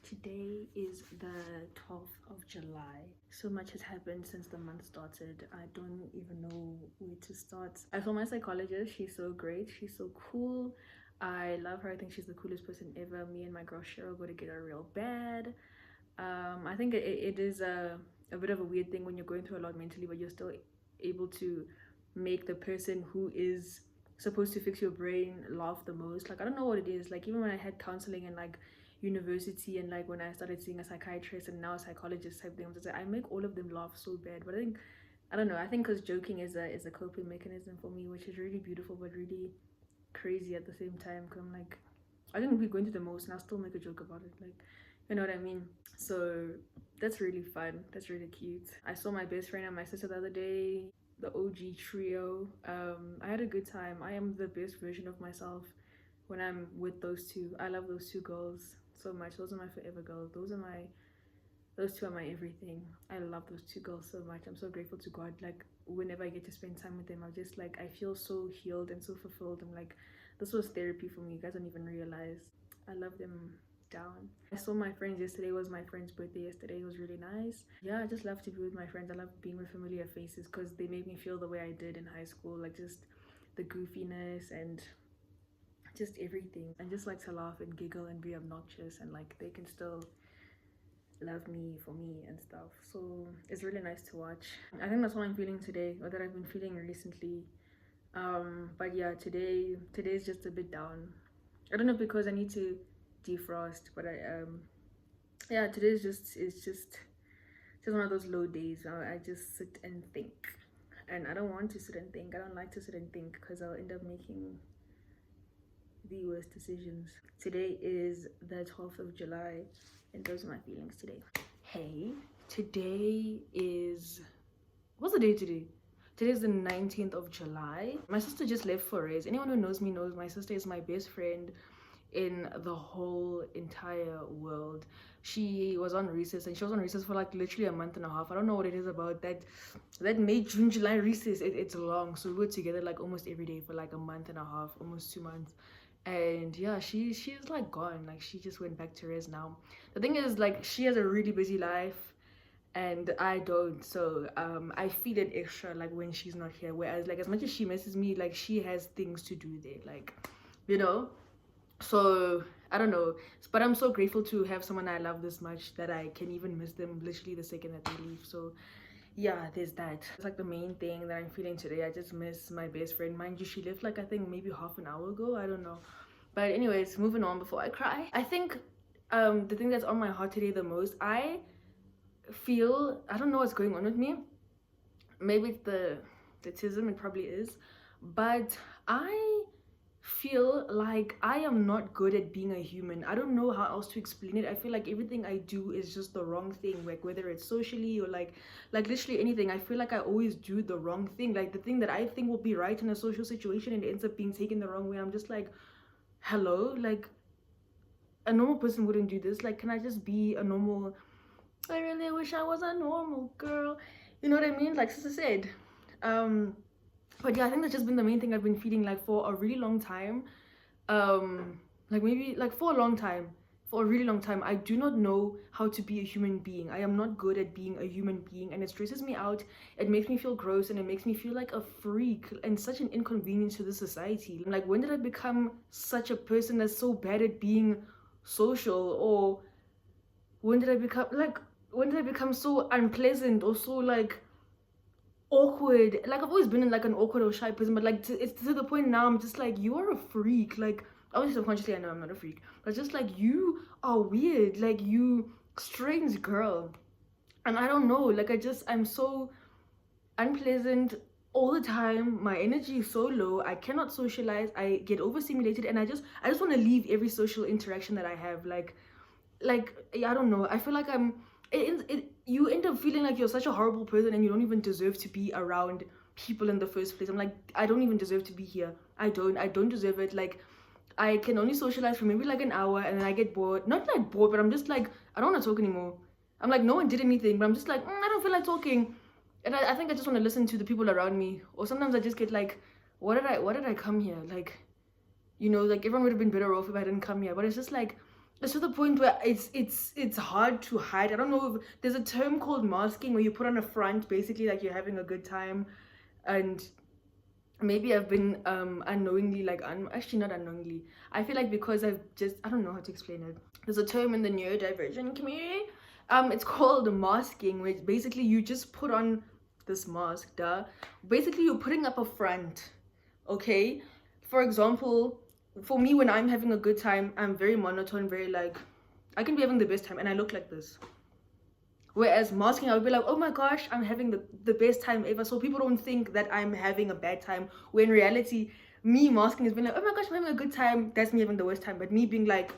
Today is the 12th of July. So much has happened since the month started. I don't even know where to start. I saw my psychologist. She's so great. She's so cool. I love her. I think she's the coolest person ever. Me and my girl Cheryl go together real bad. I think it is a bit of a weird thing when you're going through a lot mentally, but you're still able to make the person who is supposed to fix your brain laugh the most. Like, I don't know what it is. Like, even when I had counseling and like university and like when I started seeing a psychiatrist and now a psychologist type thing, I make all of them laugh so bad. But I don't know, I think because joking is a coping mechanism for me, which is really beautiful but really crazy at the same time. Because I'm like, I think we're going through the most and I'll still make a joke about it, like, you know what I mean? So that's really fun. That's really cute. I saw my best friend and my sister the other day, the OG trio. I had a good time. I am the best version of myself when I'm with those two. I love those two girls so much. Those are my forever girls. Those two are my everything. I love those two girls so much. I'm so grateful to God. Like, whenever I get to spend time with them, I'm just like, I feel so healed and so fulfilled. I'm like, this was therapy for me. You guys don't even realize. I love them down. I saw my friends yesterday. It was my friend's birthday yesterday. It was really nice. Yeah, I just love to be with my friends. I love being with familiar faces because they make me feel the way I did in high school, like just the goofiness and just everything. I just like to laugh and giggle and be obnoxious, and like they can still love me for me and stuff. So it's really nice to watch. I think that's what I'm feeling today, or that I've been feeling recently. But yeah, today's just a bit down. I don't know, because I need to defrost, but yeah, today's just it's just one of those low days. I just sit and think, and I don't want to sit and think. I don't like to sit and think because I'll end up making the worst decisions. Today is the 12th of July, and those are my feelings today. Hey, today is, what's the day today? Today is the 19th of July. My sister just left for Rez. Anyone who knows me knows my sister is my best friend in the whole entire world. She was on recess, and she was on recess for like literally a month and a half. I don't know what it is about that May, June, July recess. It's long. So we were together like almost every day for like a month and a half, almost 2 months. And yeah, she's like gone. Like, she just went back to Rez now. The thing is, like, she has a really busy life and I don't. So I feel it extra like when she's not here. Whereas, like, as much as she misses me, like, she has things to do there, like, you know. So I don't know, but I'm so grateful to have someone I love this much that I can even miss them literally the second that they leave. So yeah, there's that. It's like the main thing that I'm feeling today. I just miss my best friend. Mind you, she left like, I think maybe half an hour ago, I don't know. But anyways, moving on before I cry. I think the thing that's on my heart today the most, I feel, I don't know what's going on with me. Maybe it's the autism, it probably is, but I feel like I am not good at being a human. I don't know how else to explain it. I feel like everything I do is just the wrong thing, like whether it's socially or like literally anything. I feel like I always do the wrong thing, like the thing that I think will be right in a social situation and it ends up being taken the wrong way. I'm just like, hello, like, a normal person wouldn't do this. Like, can I just be a normal, I really wish I was a normal girl, you know what I mean? Like sister said. But yeah, I think that's just been the main thing I've been feeling like for a really long time. Like maybe like for a long time, for a really long time, I do not know how to be a human being. I am not good at being a human being, and it stresses me out. It makes me feel gross, and it makes me feel like a freak and such an inconvenience to the society. Like, when did I become such a person that's so bad at being social? Or when did I become so unpleasant or so like awkward? Like, I've always been in like an awkward or shy person, but like it's to the point now I'm just like, you are a freak. Like, obviously subconsciously I know I'm not a freak, but just like, you are weird, like, you strange girl. And I don't know, like, I'm so unpleasant all the time. My energy is so low. I cannot socialize. I get overstimulated, and I just want to leave every social interaction that I have. Like, I don't know, I feel like you end up feeling like you're such a horrible person and you don't even deserve to be around people in the first place. I'm like, I don't even deserve to be here. I don't deserve it. Like, I can only socialize for maybe like an hour, and then I get bored. Not like bored, but I'm just like, I don't want to talk anymore. I'm like, no one did anything, but I'm just like, I don't feel like talking. And I think I just want to listen to the people around me. Or sometimes I just get like, what did I come here? Like, you know, like, everyone would have been better off if I didn't come here. But it's just like, it's to the point where it's hard to hide. I don't know if there's a term called masking where you put on a front, basically like you're having a good time. And maybe I've been unknowingly, like actually not unknowingly, I feel like because I've just, I don't know how to explain it. There's a term in the neurodivergent community, it's called masking, which basically you just put on this mask, basically you're putting up a front, okay? For example, for me, when I'm having a good time, I'm very monotone, very like, I can be having the best time and I look like this. Whereas masking, I would be like, oh my gosh, I'm having the best time ever. So people don't think that I'm having a bad time. When in reality, me masking has been like, oh my gosh, I'm having a good time. That's me having the worst time. But me being like,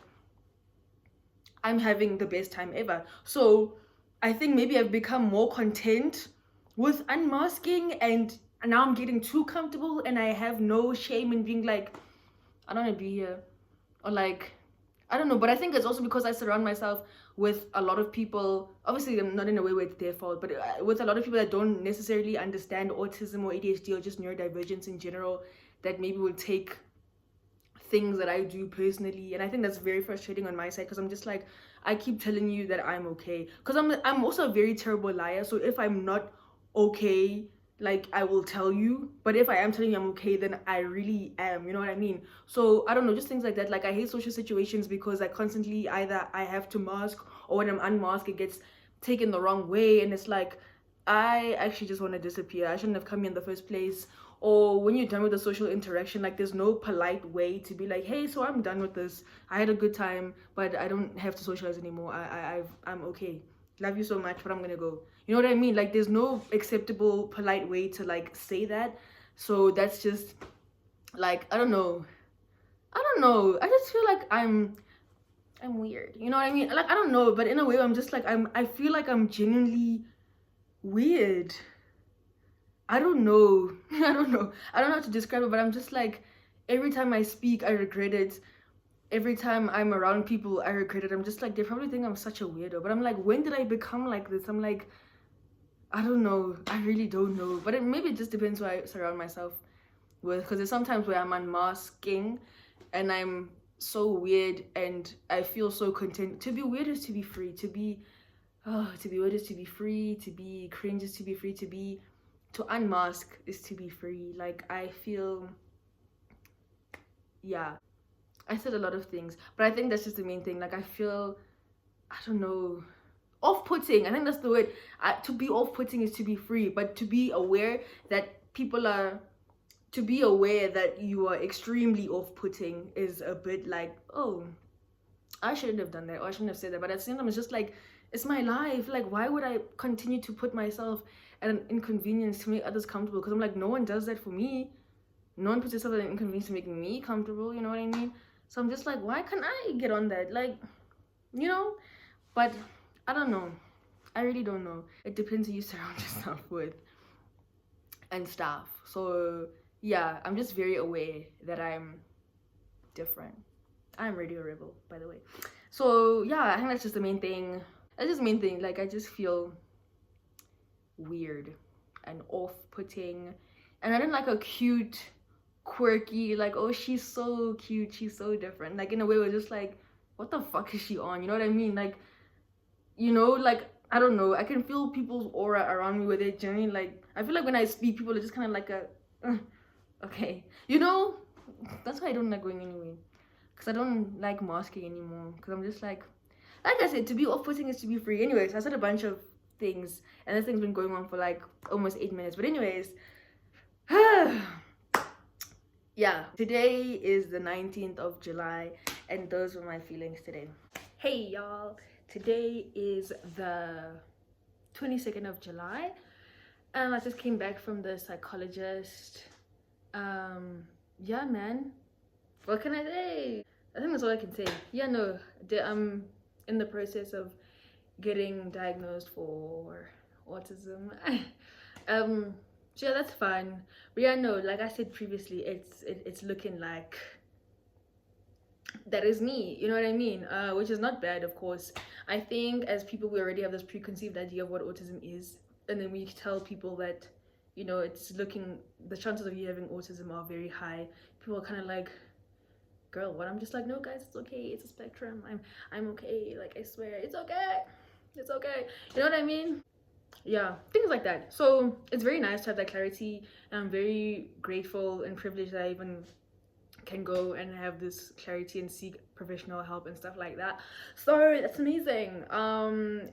I'm having the best time ever. So I think maybe I've become more content with unmasking, and now I'm getting too comfortable and I have no shame in being like, I don't want to be here. Or like, I don't know, but I think it's also because I surround myself with a lot of people, obviously not in a way where it's their fault, but with a lot of people that don't necessarily understand autism or ADHD or just neurodivergence in general, that maybe will take things that I do personally. And I think that's very frustrating on my side, because I'm just like, I keep telling you that I'm okay, because I'm also a very terrible liar. So if I'm not okay, like, I will tell you, but if I am telling you I'm okay, then I really am, you know what I mean? So I don't know, just things like that. Like, I hate social situations because I constantly, either I have to mask, or when I'm unmasked it gets taken the wrong way, and it's like, I actually just want to disappear. I shouldn't have come here in the first place. Or when you're done with the social interaction, like, there's no polite way to be like, hey, so I'm done with this, I had a good time, but I don't have to socialize anymore. I'm okay, love you so much, but I'm gonna go. You know what I mean? Like, there's no acceptable polite way to like say that. So that's just like, I don't know, I just feel like I'm weird, you know what I mean? Like, I don't know, but in a way I'm just like, I feel like I'm genuinely weird. I don't know. I don't know. I don't know how to describe it, but I'm just like, every time I speak, I regret it. Every time I'm around people, I regret it. I'm just like, they probably think I'm such a weirdo. But I'm like, when did I become like this? I'm like, I don't know. I really don't know. But maybe it just depends who I surround myself with. Because there's sometimes where I'm unmasking and I'm so weird and I feel so content. To be weird is to be free. To be weird is to be free. To be cringe is to be free. To unmask is to be free. Like, I feel, yeah, I said a lot of things, but I think that's just the main thing. Like, I feel, I don't know, off-putting. I think that's the word. To be off-putting is to be free, but to be aware that people are, to be aware that you are extremely off-putting is a bit like, oh, I shouldn't have done that, or I shouldn't have said that. But at the same time, it's just like, it's my life. Like, why would I continue to put myself at an inconvenience to make others comfortable? Because I'm like, no one does that for me. No one puts themselves at an inconvenience to make me comfortable, you know what I mean? So I'm just like, why can't I get on that? Like, you know? But I don't know. I really don't know. It depends who you surround yourself with and stuff. So yeah, I'm just very aware that I'm different. I'm Radio Rebel, by the way. So yeah, I think that's just the main thing. That's just the main thing. Like, I just feel weird and off-putting. And I didn't like a cute, quirky, like, oh, she's so cute, she's so different. Like, in a way, we're just like, what the fuck is she on? You know what I mean? Like, you know, like, I don't know. I can feel people's aura around me where they're genuinely like, I feel like when I speak, people are just kind of like a, okay. You know? That's why I don't like going anyway. Because I don't like masking anymore. Because I'm just like I said, to be off-putting is to be free. Anyways, I said a bunch of things, and this thing's been going on for like almost 8 minutes. But anyways, yeah, today is the 19th of July, and those were my feelings today. Hey y'all, today is the 22nd of July, and I just came back from the psychologist. Yeah, man, what can I say? I think that's all I can say. Yeah, no, I'm in the process of getting diagnosed for autism. So yeah, that's fine. But yeah, no, like I said previously, it's looking like that is me, you know what I mean? Which is not bad, of course. I think as people, we already have this preconceived idea of what autism is, and then we tell people that, you know, it's looking, the chances of you having autism are very high. People are kind of like, girl, what? I'm just like, no guys, it's okay, it's a spectrum. I'm okay, like I swear, it's okay, it's okay, you know what I mean? Yeah, things like that. So it's very nice to have that clarity, and I'm very grateful and privileged that I even can go and have this clarity and seek professional help and stuff like that. So that's amazing.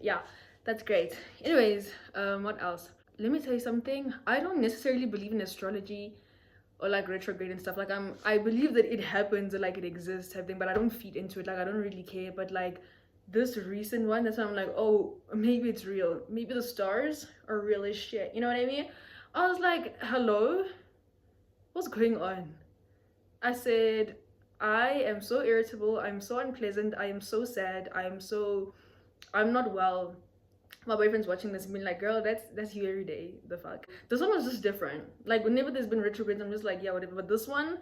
Yeah, that's great. Anyways, what else? Let me tell you something. I don't necessarily believe in astrology or like retrograde and stuff. Like I believe that it happens or like it exists type thing, but I don't feed into it. Like I don't really care. But like this recent one, that's when I'm like, oh, maybe it's real. Maybe the stars are real as shit. You know what I mean? I was like, hello, what's going on? I said, I am so irritable, I'm so unpleasant, I am so sad, I'm not well. My boyfriend's watching this and being like, girl, that's you every day. The fuck. This one was just different. Like whenever there's been retrogrades, I'm just like, yeah, whatever. But this one,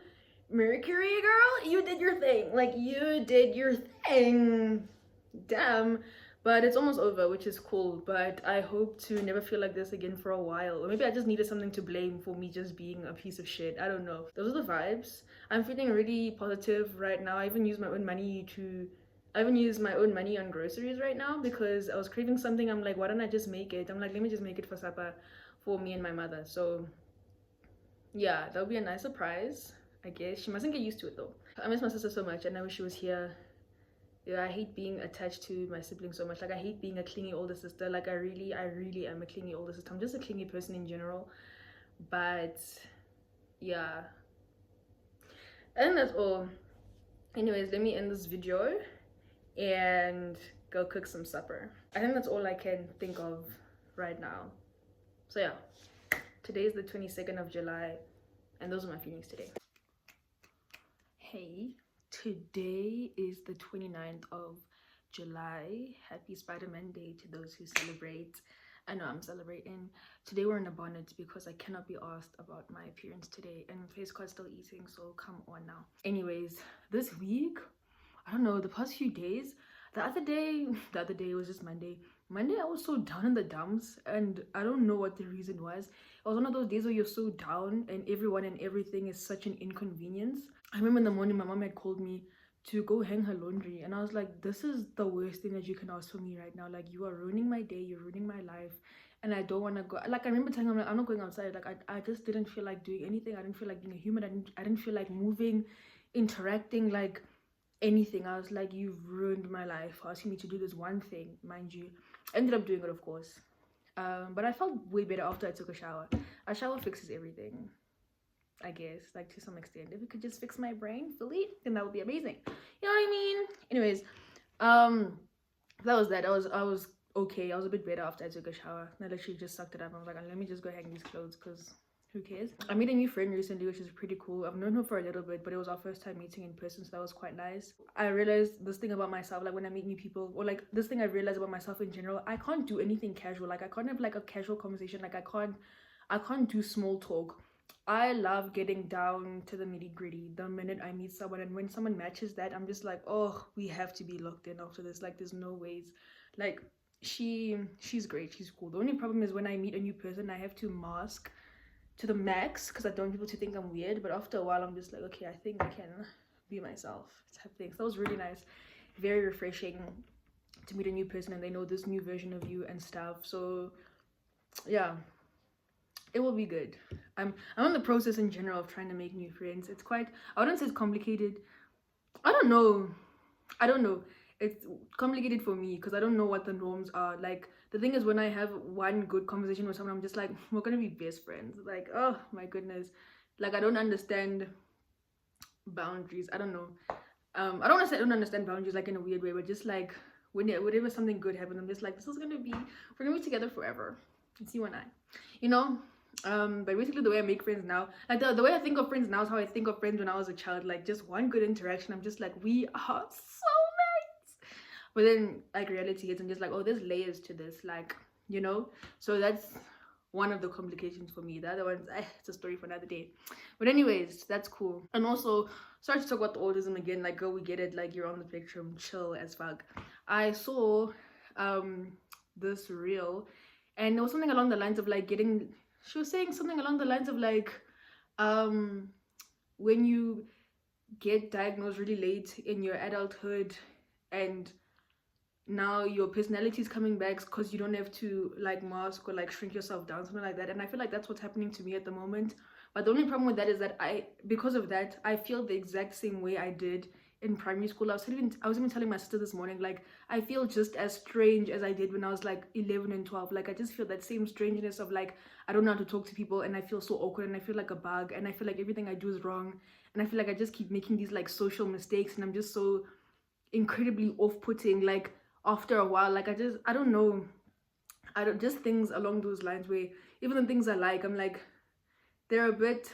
Mercury girl, you did your thing. Like you did your thing. Damn. But it's almost over, which is cool. But I hope to never feel like this again for a while. Or maybe I just needed something to blame for me just being a piece of shit. I don't know. Those are the vibes. I'm feeling really positive right now. I even use my own money on groceries right now because I was craving something. I'm like, why don't I just make it? I'm like, let me just make it for supper for me and my mother. So yeah, that would be a nice surprise, I guess. She mustn't get used to it though. I miss my sister so much and I wish she was here. Yeah, I hate being attached to my siblings so much. Like I hate being a clingy older sister. Like I really am a clingy older sister. I'm just a clingy person in general. But yeah, I think that's all. Anyways, let me end this video and go cook some supper. I think that's all I can think of right now. So yeah, today is the 22nd of July and those are my feelings today. Hey, today is the 29th of July. Happy Spider-Man Day to those who celebrate. I know I'm celebrating. Today we're in a bonnet because I cannot be asked about my appearance today and face card's still eating, so come on now. Anyways, this week, I don't know, the past few days, the other day was just Monday I was so down in the dumps and I don't know what the reason was. It was one of those days where you're so down and everyone and everything is such an inconvenience. I remember in the morning my mom had called me to go hang her laundry and I was like, this is the worst thing that you can ask for me right now. Like you are ruining my day, you're ruining my life, and I don't want to go. Like I remember telling her, like, I'm not going outside. Like I just didn't feel like doing anything. I didn't feel like being a human. I didn't feel like moving, interacting, like anything. I was like, you've ruined my life asking me to do this one thing. Mind you, I ended up doing it, of course, but I felt way better after I took a shower. A shower fixes everything, I guess, like to some extent. If it could just fix my brain fully, then that would be amazing. You know what I mean? Anyways, that was that. I was okay. I was a bit better after I took a shower. I literally just sucked it up. I was like, let me just go hang these clothes because who cares? I made a new friend recently, which is pretty cool. I've known her for a little bit, but it was our first time meeting in person, so that was quite nice. I realized this thing about myself, like when I meet new people, or like this thing I realized about myself in general, I can't do anything casual. Like I can't have like a casual conversation. Like I can't do small talk. I love getting down to the nitty gritty the minute I meet someone, and when someone matches that, I'm just like, oh, we have to be locked in after this. Like there's no ways. Like she's great, she's cool. The only problem is when I meet a new person, I have to mask to the max because I don't want people to think I'm weird, but after a while I'm just like, okay, I think I can be myself type thing. So that was really nice, very refreshing to meet a new person and they know this new version of you and stuff. So yeah, it will be good. I'm on the process in general of trying to make new friends. It's quite, I wouldn't say it's complicated. I don't know, it's complicated for me because I don't know what the norms are. Like the thing is, when I have one good conversation with someone, I'm just like, we're gonna be best friends. Like, oh my goodness, like I don't understand boundaries. I don't know. I don't want to say I don't understand boundaries like in a weird way, but just like whenever something good happens, I'm just like, this is gonna be, we're gonna be together forever. It's you and I, you know. But basically the way I make friends now, like the way I think of friends now is how I think of friends when I was a child. Like just one good interaction, I'm just like, we are soulmates. But then like reality hits, I'm just like, oh, there's layers to this, like, you know. So that's one of the complications for me. The other ones, it's a story for another day. But anyways, that's cool. And also, sorry to talk about the autism again. Like, girl, we get it. Like, you're on the spectrum, chill as fuck. I saw this reel, and there was something along the lines of like getting, she was saying something along the lines of like when you get diagnosed really late in your adulthood, and now your personality is coming back because you don't have to like mask or like shrink yourself down, something like that. And I feel like that's what's happening to me at the moment. But the only problem with that is that because of that, I feel the exact same way I did in primary school. I was even telling my sister this morning, like I feel just as strange as I did when I was like 11 and 12. Like I just feel that same strangeness of like I don't know how to talk to people, and I feel so awkward, and I feel like a bug, and I feel like everything I do is wrong, and I feel like I just keep making these like social mistakes, and I'm just so incredibly off-putting. Like after a while, like I don't know, I don't, just things along those lines where even the things I like, I'm like they're a bit,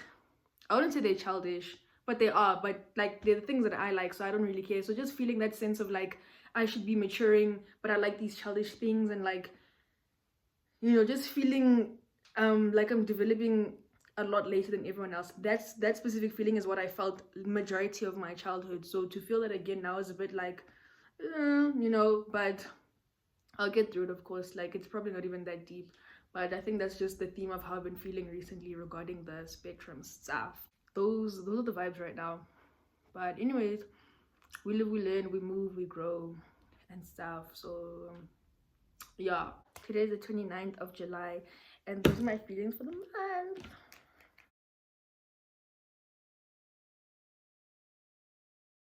I wouldn't say they're childish, but they are, but like they're the things that I like, so I don't really care. So just feeling that sense of like I should be maturing, but I like these childish things, and like, you know, just feeling like I'm developing a lot later than everyone else. That specific feeling is what I felt majority of my childhood. So to feel that again now is a bit like you know, but I'll get through it, of course. Like it's probably not even that deep, but I think that's just the theme of how I've been feeling recently regarding the spectrum stuff. Those are the vibes right now. But anyways, we live, we learn, we move, we grow, and stuff. So yeah, today is the 29th of July, and those are my feelings for the month.